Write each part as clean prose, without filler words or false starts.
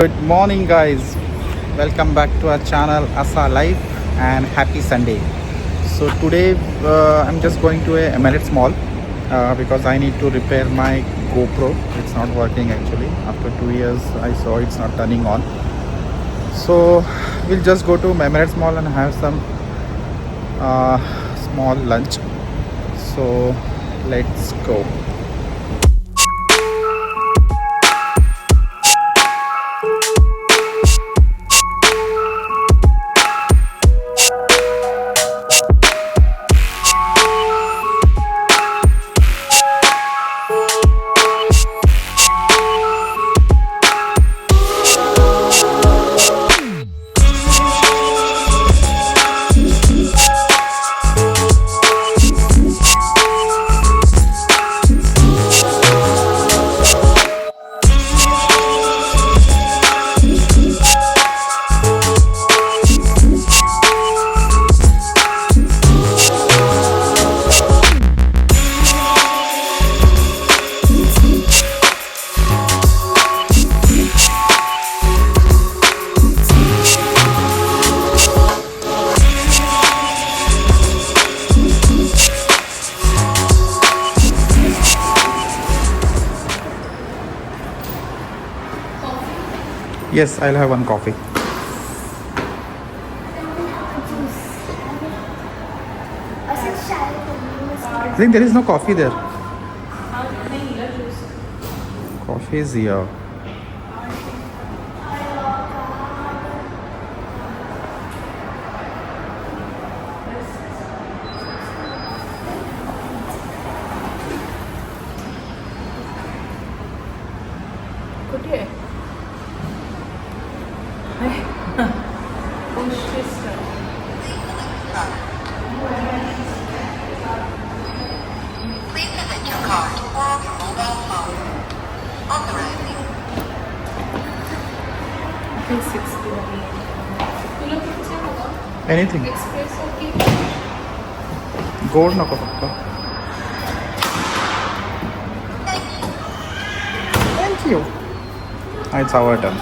Good morning, guys. Welcome back to our channel Asa Life and happy Sunday. So today I'm just going to a Emirates Mall because I need to repair my GoPro. It's not working actually. After 2 years, I saw it's not turning on. So we'll just go to Emirates Mall and have some small lunch. So let's go. Yes, I'll have one coffee. I think there is no coffee there. Coffee is here. Anything. Gold नको फक्त. Thank you. It's our turn.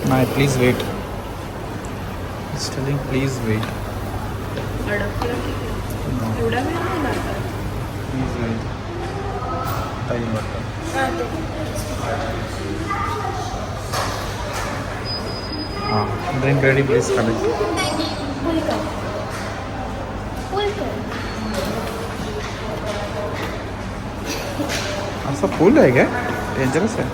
No, please wait. It's telling please wait. No. Please wait. Time button. Drink ready, please come in. ऐसा फूल है क्या? Dangerous है.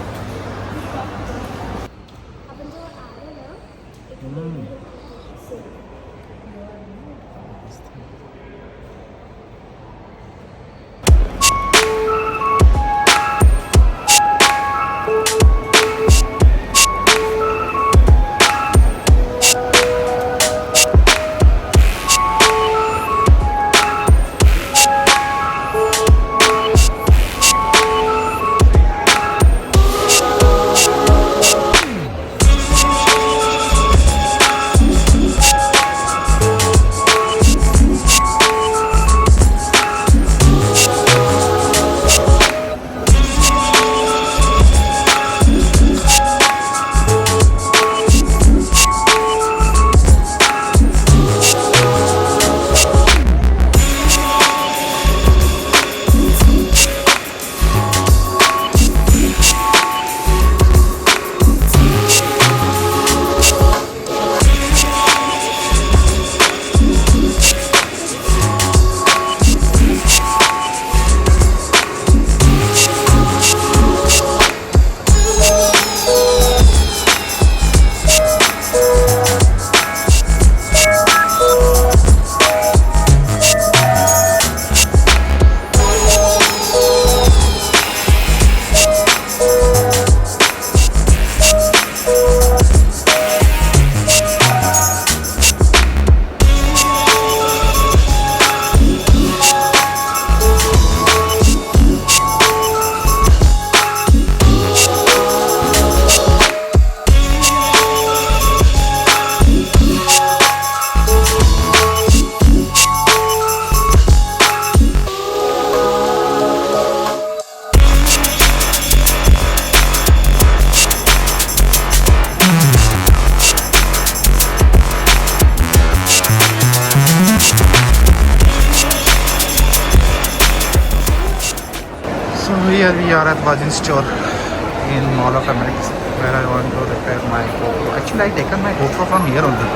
So here we are at Virgin store in Mall of Emirates, where I want to repair my GoPro. Actually, I taken my GoPro from here only.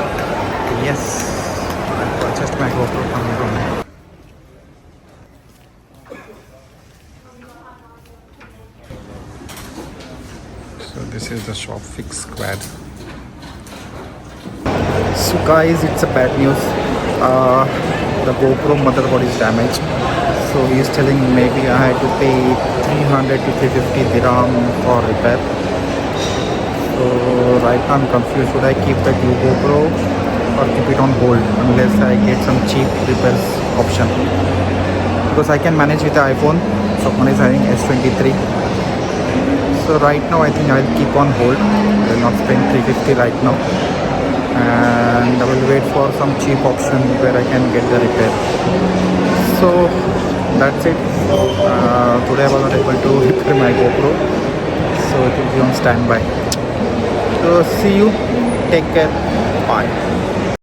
Yes, I purchased my GoPro from here only. So this is the shop fix squad. So guys, it's a bad news. The GoPro motherboard is damaged. So he is telling maybe I had to pay 300 to 350 dirham for repair. So right now I'm confused. Should I keep the new GoPro or keep it on hold unless I get some cheap repairs option? Because I can manage with the iPhone. Someone is having S23. So right now I think I'll keep on hold. I will not spend 350 right now. And I will wait for some cheap option where I can get the repair. So that's it. Today I was not able to repair my GoPro, so it will be on standby. So see you, take care, bye.